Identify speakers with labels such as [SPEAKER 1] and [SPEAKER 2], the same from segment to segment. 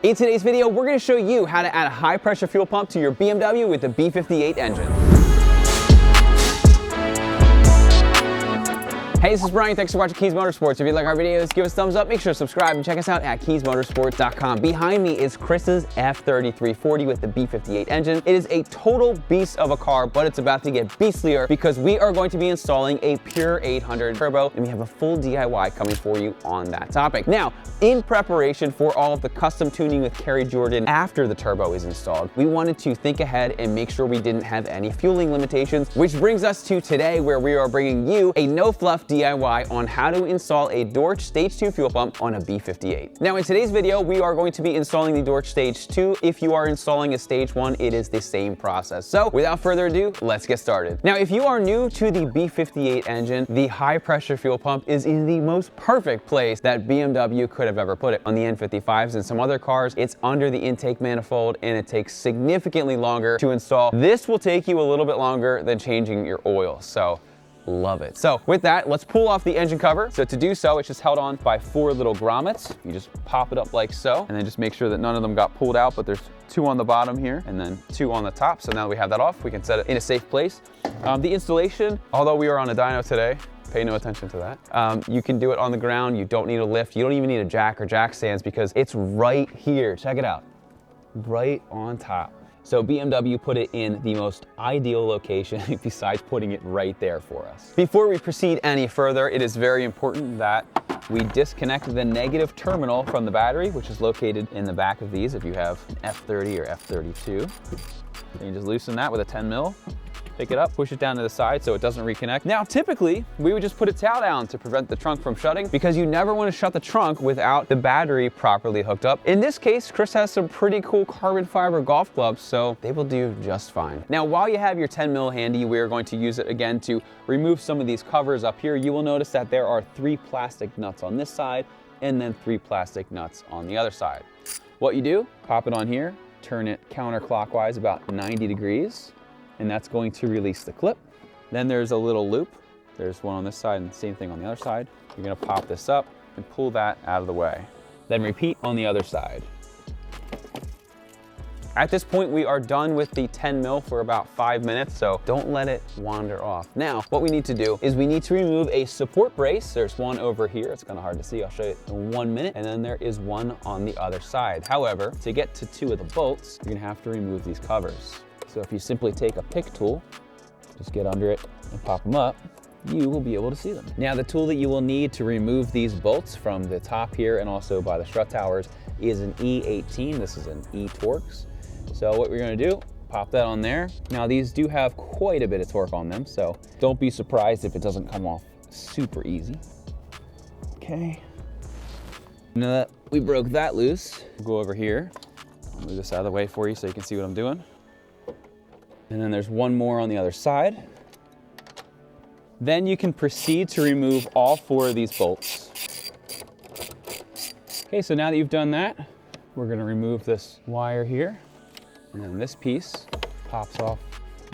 [SPEAKER 1] In today's video, we're going to show you how to add a high pressure fuel pump to your BMW with the B58 engine. Hey, this is Bryan. Thanks for watching Kies Motorsports. If you like our videos, give us a thumbs up, make sure to subscribe, and check us out at KiesMotorsports.com. Behind me is Chris's F30 340 with the B58 engine. It is a total beast of a car, but it's about to get beastlier because we are going to be installing a pure 800 turbo, and we have a full DIY coming for you on that topic. Now, in preparation for all of the custom tuning with Kerry Jordan after the turbo is installed, we wanted to think ahead and make sure we didn't have any fueling limitations, which brings us to today, where we are bringing you a no fluff DIY on how to install a Dorch Stage 2 fuel pump on a B58. Now in today's video, we are going to be installing the Dorch Stage 2. If you are installing a Stage 1, it is the same process. So without further ado, let's get started. Now if you are new to the B58 engine, the high pressure fuel pump is in the most perfect place that BMW could have ever put it. On the N55s and some other cars, it's under the intake manifold and it takes significantly longer to install. This will take you a little bit longer than changing your oil. So love it. So with that, let's pull off the engine cover. So to do so, it's just held on by 4 little grommets. You just pop it up like so, and then just make sure that none of them got pulled out, but there's 2 on the bottom here and then 2 on the top. So now that we have that off, we can set it in a safe place. The installation, although we are on a dyno today, pay no attention to that. You can do it on the ground. You don't need a lift. You don't even need a jack or jack stands because it's right here. Check it out, right on top. So BMW put it in the most ideal location besides putting it right there for us. Before we proceed any further, it is very important that we disconnect the negative terminal from the battery, which is located in the back of these if you have an F30 or F32. So you just loosen that with a 10 mil. Pick it up, push it down to the side so it doesn't reconnect. Now, typically, we would just put a towel down to prevent the trunk from shutting because you never want to shut the trunk without the battery properly hooked up. In this case, Chris has some pretty cool carbon fiber golf clubs, so they will do just fine. Now, while you have your 10 mil handy, we are going to use it again to remove some of these covers up here. You will notice that there are 3 plastic nuts on this side and then 3 plastic nuts on the other side. What you do, pop it on here, turn it counterclockwise about 90 degrees, and that's going to release the clip. Then there's a little loop. There's one on this side and same thing on the other side. You're gonna pop this up and pull that out of the way. Then repeat on the other side. At this point, we are done with the 10 mil for about 5 minutes, so don't let it wander off. Now, what we need to do is we need to remove a support brace. There's one over here. It's kind of hard to see. I'll show you in 1 minute. And then there is one on the other side. However, to get to 2 of the bolts, you're gonna have to remove these covers. So if you simply take a pick tool, just get under it and pop them up, you will be able to see them. Now the tool that you will need to remove these bolts from the top here and also by the strut towers is an E18. This is an E-Torx. So what we're gonna do, pop that on there. Now these do have quite a bit of torque on them, so don't be surprised if it doesn't come off super easy. Okay. Now that we broke that loose, we'll go over here. I'll move this out of the way for you so you can see what I'm doing. And then there's one more on the other side. Then you can proceed to remove all 4 of these bolts. Okay, so now that you've done that, we're gonna remove this wire here. And then this piece pops off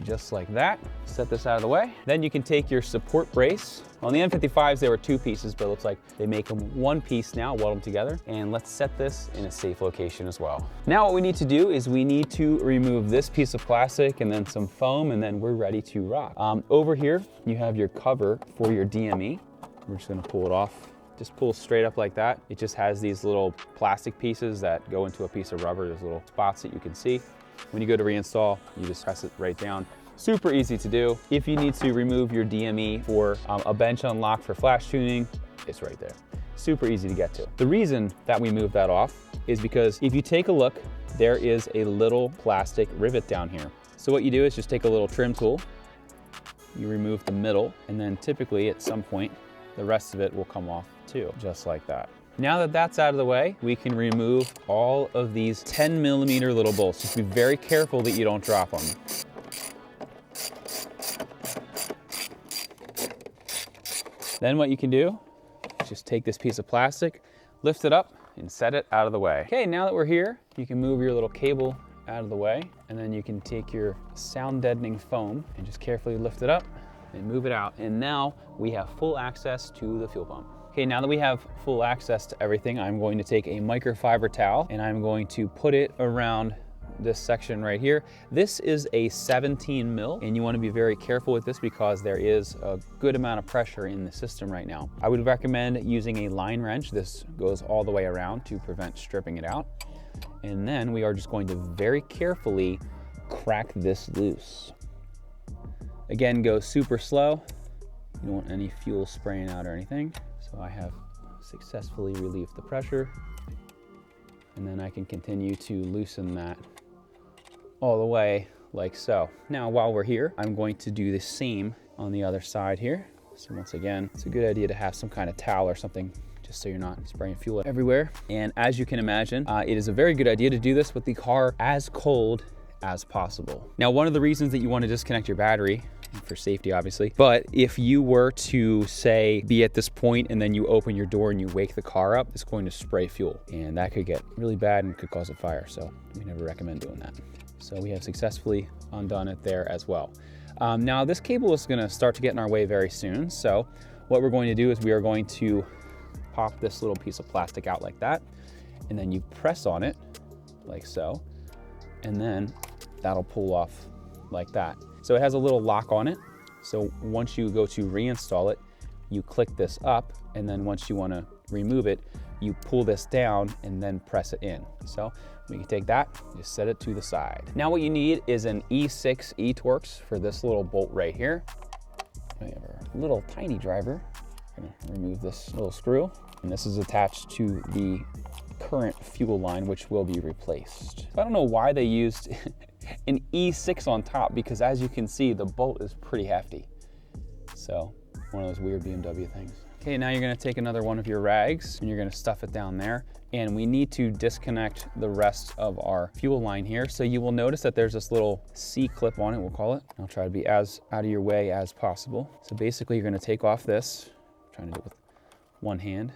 [SPEAKER 1] just like that. Set this out of the way. Then you can take your support brace. On the N55s, there were 2 pieces, but it looks like they make them 1 piece now, weld them together. And let's set this in a safe location as well. Now what we need to do is we need to remove this piece of plastic and then some foam, and then we're ready to rock. Over here, you have your cover for your DME. We're just gonna pull it off. Just pull straight up like that. It just has these little plastic pieces that go into a piece of rubber. There's little spots that you can see. When you go to reinstall, you just press it right down. Super easy to do. If you need to remove your DME for a bench unlock for flash tuning, it's right there. Super easy to get to. The reason that we move that off is because if you take a look, there is a little plastic rivet down here. So what you do is just take a little trim tool, you remove the middle, and then typically at some point, the rest of it will come off too, just like that. Now that that's out of the way, we can remove all of these 10 millimeter little bolts. Just be very careful that you don't drop them. Then what you can do is just take this piece of plastic, lift it up, and set it out of the way. Okay, now that we're here, you can move your little cable out of the way, and then you can take your sound deadening foam and just carefully lift it up and move it out. And now we have full access to the fuel pump. Okay, now that we have full access to everything, I'm going to take a microfiber towel and I'm going to put it around this section right here. This is a 17 mil, and you want to be very careful with this because there is a good amount of pressure in the system right now. I would recommend using a line wrench. This goes all the way around to prevent stripping it out. And then we are just going to very carefully crack this loose. Again, go super slow. You don't want any fuel spraying out or anything. So I have successfully relieved the pressure, and then I can continue to loosen that all the way like so. Now, while we're here, I'm going to do the same on the other side here. So once again, it's a good idea to have some kind of towel or something just so you're not spraying fuel everywhere. And as you can imagine, it is a very good idea to do this with the car as cold as possible. Now, one of the reasons that you want to disconnect your battery, for safety obviously, but if you were to say be at this point and then you open your door and you wake the car up, it's going to spray fuel, and that could get really bad and could cause a fire. So we never recommend doing that. So we have successfully undone it there as well. Now this cable is going to start to get in our way very soon. So what we're going to do is we are going to pop this little piece of plastic out like that, and then you press on it like so, and then that'll pull off like that. So it has a little lock on it. So once you go to reinstall it, you click this up, and then once you want to remove it, you pull this down and then press it in. So we can take that, just set it to the side. Now what you need is an E6 E-Torx for this little bolt right here. We have our little tiny driver. I'm gonna remove this little screw, and this is attached to the current fuel line, which will be replaced. So I don't know why they used an E6 on top, because as you can see, the bolt is pretty hefty. So one of those weird BMW things. Okay, now you're gonna take another one of your rags and you're gonna stuff it down there. And we need to disconnect the rest of our fuel line here. So you will notice that there's this little C-clip on it, we'll call it. I'll try to be as out of your way as possible. So basically you're gonna take off this, I'm trying to do it with one hand.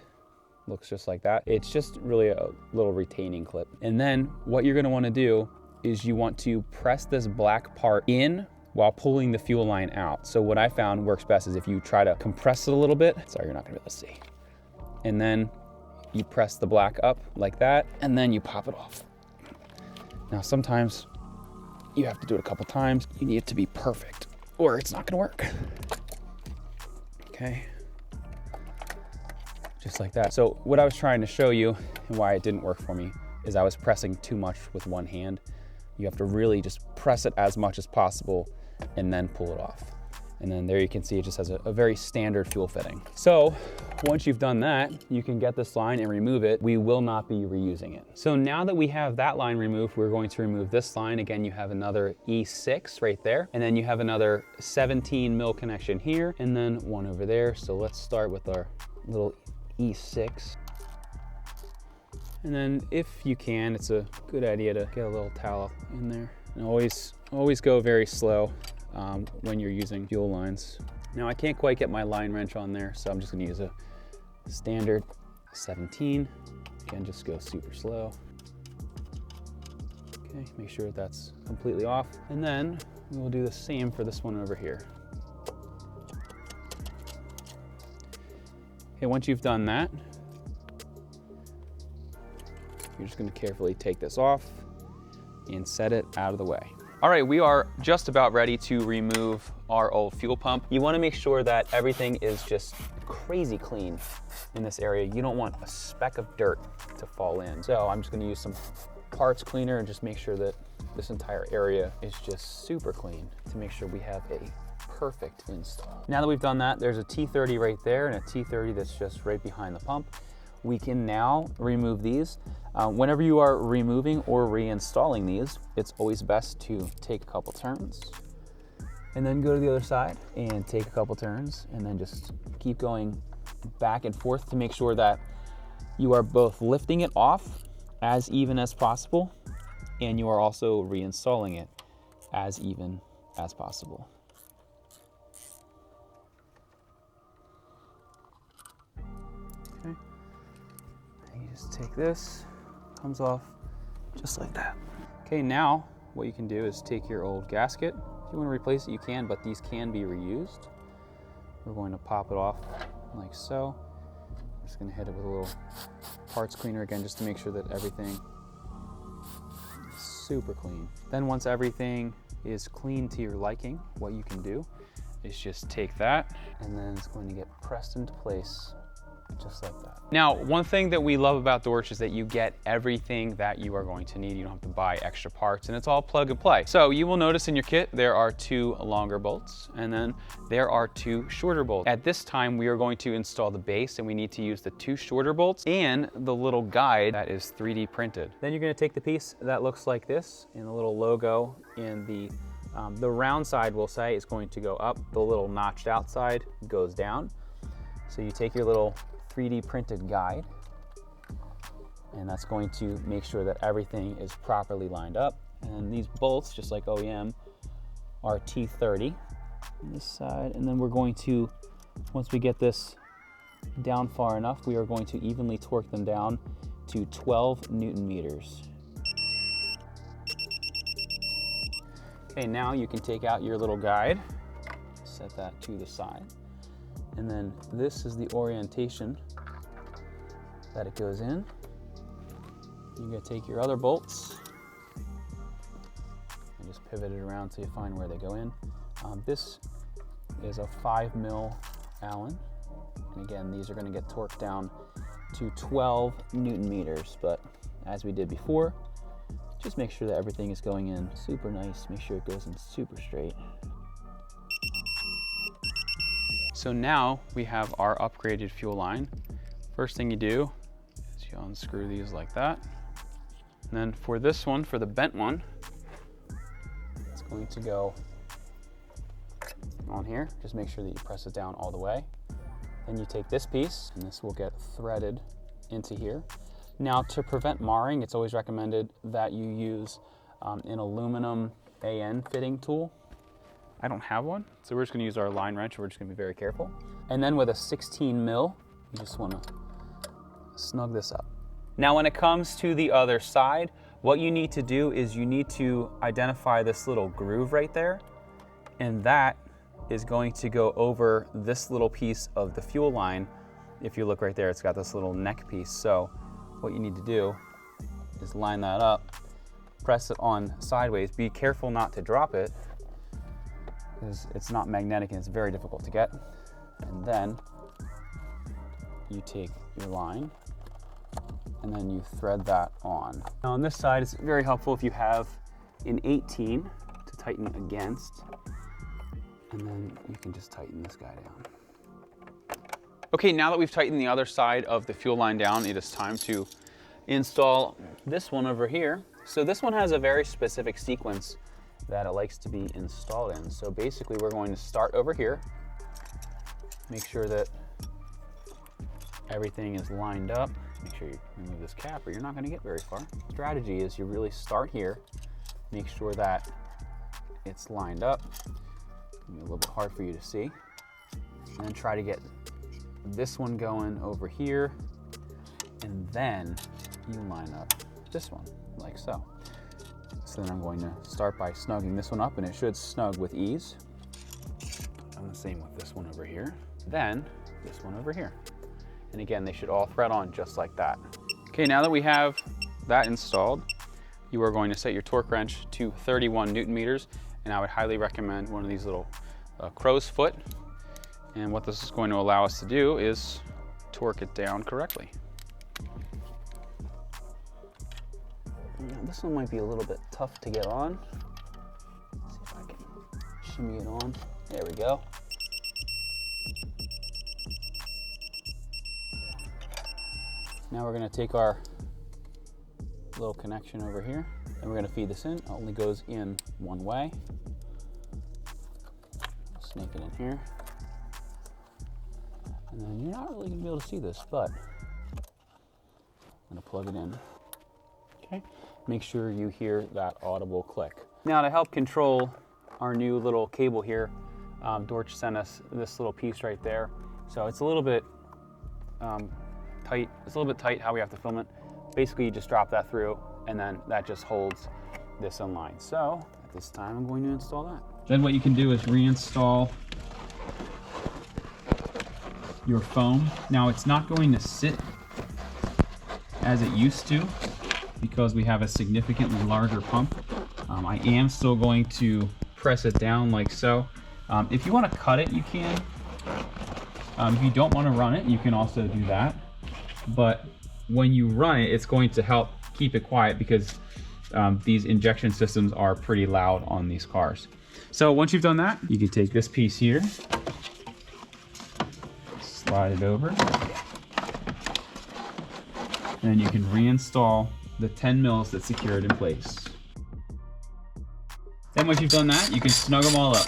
[SPEAKER 1] Looks just like that. It's just really a little retaining clip. And then what you're gonna wanna do is you want to press this black part in while pulling the fuel line out. So what I found works best is if you try to compress it a little bit. Sorry, you're not gonna be able to see. And then you press the black up like that, and then you pop it off. Now, sometimes you have to do it a couple times. You need it to be perfect or it's not gonna work. Okay, just like that. So what I was trying to show you and why it didn't work for me is I was pressing too much with one hand. You have to really just press it as much as possible and then pull it off. And then there you can see it just has a very standard fuel fitting. So once you've done that, you can get this line and remove it. We will not be reusing it. So now that we have that line removed, we're going to remove this line. Again, you have another E6 right there. And then you have another 17 mil connection here and then one over there. So let's start with our little E6. And then if you can, it's a good idea to get a little towel in there. And always go very slow when you're using fuel lines. Now I can't quite get my line wrench on there, so I'm just gonna use a standard 17. Again, just go super slow. Okay, make sure that's completely off. And then we'll do the same for this one over here. Okay, once you've done that, you're just gonna carefully take this off and set it out of the way. All right, we are just about ready to remove our old fuel pump. You wanna make sure that everything is just crazy clean in this area. You don't want a speck of dirt to fall in. So I'm just gonna use some parts cleaner and just make sure that this entire area is just super clean to make sure we have a perfect install. Now that we've done that, there's a T30 right there and a T30 that's just right behind the pump. We can now remove these. Whenever you are removing or reinstalling these, it's always best to take a couple turns and then go to the other side and take a couple turns and then just keep going back and forth to make sure that you are both lifting it off as even as possible and you are also reinstalling it as even as possible. Okay. And you just take this, comes off just like that. Okay, now what you can do is take your old gasket. If you want to replace it, you can, but these can be reused. We're going to pop it off like so.
[SPEAKER 2] Just gonna hit it with a little parts cleaner again, just to make sure that everything is super clean. Then once everything is clean to your liking, what you can do is just take that, and then it's going to get pressed into place just like that. Now, one thing that we love about Dorch is that you get everything that you are going to need. You don't have to buy extra parts, and it's all plug and play. So you will notice in your kit, there are 2 longer bolts, and then there are 2 shorter bolts. At this time, we are going to install the base, and we need to use the 2 shorter bolts and the little guide that is 3D printed. Then you're gonna take the piece that looks like this, and the little logo in the round side, we'll say, is going to go up. The little notched out side goes down. So you take your little 3D printed guide, and that's going to make sure that everything is properly lined up. And these bolts, just like OEM, are T30 on this side. And then we're going to, once we get this down far enough, we are going to evenly torque them down to 12 Newton meters. Okay, now you can take out your little guide, set that to the side. And then this is the orientation that it goes in. You're gonna take your other bolts and just pivot it around so you find where they go in. This is a 5mm Allen. And again, these are gonna get torqued down to 12 Newton meters. But as we did before, just make sure that everything is going in super nice. Make sure it goes in super straight. So now we have our upgraded fuel line. First thing you do is you unscrew these like that. And then for this one, for the bent one, it's going to go on here. Just make sure that you press it down all the way. Then you take this piece, and this will get threaded into here. Now, to prevent marring, it's always recommended that you use an aluminum AN fitting tool. I don't have one, so we're just gonna use our line wrench. We're just gonna be very careful. And then with a 16mm, you just wanna snug this up. Now, when it comes to the other side, what you need to do is you need to identify this little groove right there, and that is going to go over this little piece of the fuel line. If you look right there, it's got this little neck piece. So what you need to do is line that up, press it on sideways. Be careful not to drop it, because it's not magnetic and it's very difficult to get. And then you take your line and then you thread that on. Now on this side, it's very helpful if you have an 18 to tighten against, and then you can just tighten this guy down. Okay, now that we've tightened the other side of the fuel line down, it is time to install this one over here. So this one has a very specific sequence that it likes to be installed in. So basically we're going to start over here, make sure that everything is lined up. Make sure you remove this cap or you're not going to get very far. Strategy is you really start here, make sure that it's lined up. It's gonna be a little bit hard for you to see. And then try to get this one going over here, and then you line up this one like so. So then I'm going to start by snugging this one up, and it should snug with ease. And the same with this one over here. Then this one over here. And again, they should all thread on just like that. Okay, now that we have that installed, you are going to set your torque wrench to 31 Newton meters, and I would highly recommend one of these little crow's foot. And what this is going to allow us to do is torque it down correctly. Now, this one might be a little bit tough to get on. Let's see if I can shimmy it on. There we go. Now we're going to take our little connection over here, and we're going to feed this in. It only goes in one way. Snake it in here. And then you're not really going to be able to see this, but I'm going to plug it in. Okay. Make sure you hear that audible click. Now, to help control our new little cable here, Dorch sent us this little piece right there. So it's a little bit tight. It's a little bit tight how we have to film it. Basically, you just drop that through, and then that just holds this in line. So at this time, I'm going to install that. Then what you can do is reinstall your foam. Now it's not going to sit as it used to because we have a significantly larger pump. I am still going to press it down like so. If you want to cut it, you can. If you don't want to run it, you can also do that. But when you run it, it's going to help keep it quiet because these injection systems are pretty loud on these cars. So once you've done that, you can take this piece here, slide it over, and then you can reinstall the 10 mils that secure it in place. Then once you've done that, you can snug them all up.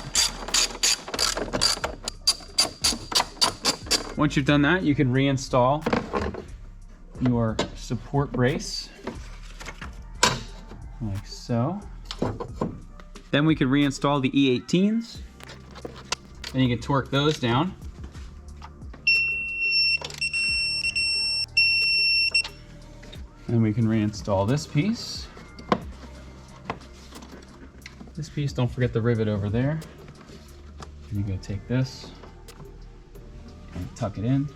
[SPEAKER 2] Once you've done that, you can reinstall your support brace, like so. Then we can reinstall the E18s. Then you can torque those down. Then we can reinstall this piece. This piece, don't forget the rivet over there. And you're gonna take this and tuck it in.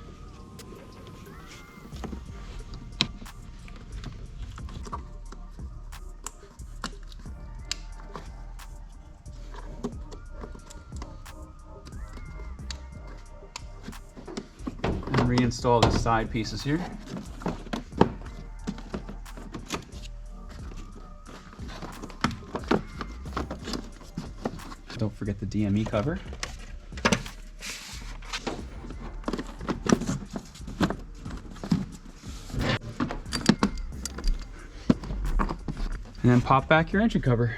[SPEAKER 2] And reinstall the side pieces here. Don't forget the DME cover. And then pop back your engine cover.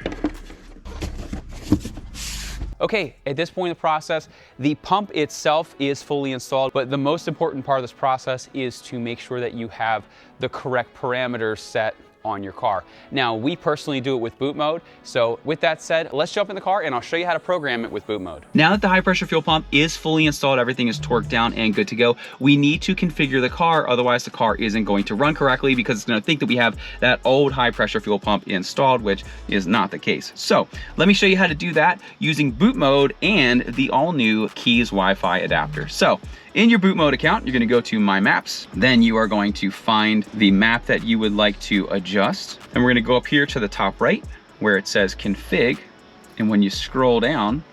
[SPEAKER 1] Okay, at this point in the process, the pump itself is fully installed, but the most important part of this process is to make sure that you have the correct parameters set on your car. Now, we personally do it with boot mode. So with that said, let's jump in the car and I'll show you how to program it with boot mode. Now that the high pressure fuel pump is fully installed, everything is torqued down and good to go, we need to configure the car, otherwise the car isn't going to run correctly because it's gonna think that we have that old high pressure fuel pump installed, which is not the case. So let me show you how to do that using boot mode and the all new Kies Wi-Fi adapter. So in your boot mode account, you're gonna go to My Maps. Then you are going to find the map that you would like to adjust. And we're gonna go up here to the top right where it says Config. And when you scroll down,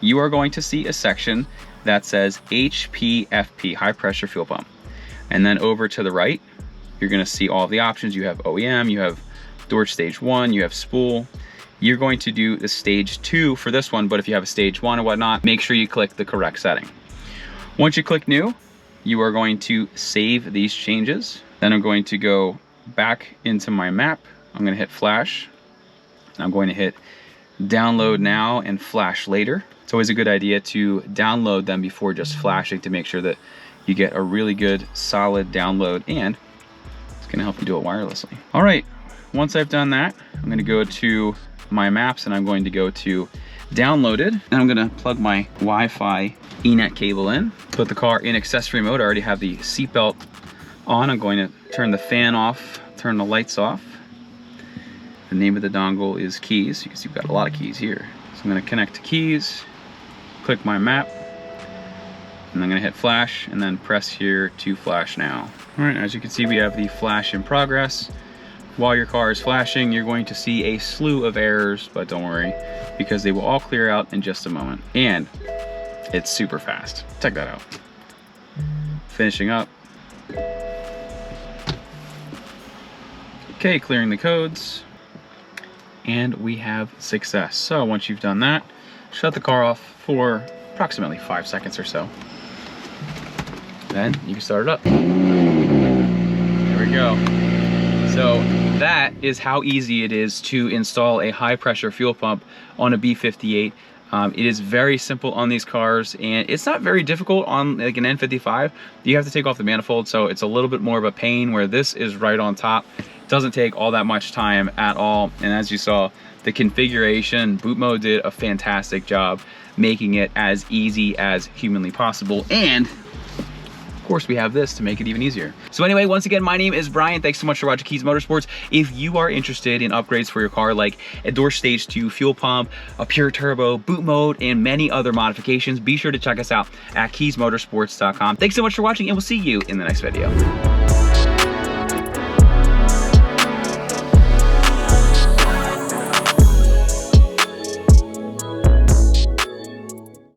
[SPEAKER 1] you are going to see a section that says HPFP, high pressure fuel pump. And then over to the right, you're gonna see all of the options. You have OEM, you have Dorch stage 1, you have spool. You're going to do the stage 2 for this one, but if you have a stage 1 or whatnot, make sure you click the correct setting. Once you click new, you are going to save these changes. Then I'm going to go back into my map. I'm going to hit flash. I'm going to hit download now and flash later. It's always a good idea to download them before just flashing to make sure that you get a really good solid download, and it's going to help you do it wirelessly. All right, once I've done that, I'm going to go to my maps and I'm going to go to downloaded, and I'm going to plug my Wi-Fi Ethernet cable in, put the car in accessory mode. I already have the seatbelt on. I'm going to turn the fan off, turn the lights off. The name of the dongle is Kies. You can see we've got a lot of keys here. So I'm going to connect to Kies, click my map, and I'm going to hit flash and then press here to flash now. All right, as you can see, we have the flash in progress. While your car is flashing, you're going to see a slew of errors, but don't worry, because they will all clear out in just a moment. And it's super fast. Check that out. Finishing up. Okay, clearing the codes. And we have success. So once you've done that, shut the car off for approximately 5 seconds or so. Then you can start it up. There we go. So that is how easy it is to install a high pressure fuel pump on a B58. It is very simple on these cars, and it's not very difficult on like an N55. You have to take off the manifold, so it's a little bit more of a pain, where this is right on top. It doesn't take all that much time at all. And as you saw, the configuration, boot mode did a fantastic job making it as easy as humanly possible. And
[SPEAKER 3] course, we have this to make it even easier. So anyway, once again, my name is Brian. Thanks so much for watching Kies Motorsports. If you are interested in upgrades for your car, like a Dorch Stage 2 fuel pump, a pure turbo, boot mode, and many other modifications, be sure to check us out at kiesmotorsports.com. Thanks so much for watching, and we'll see you in the next video.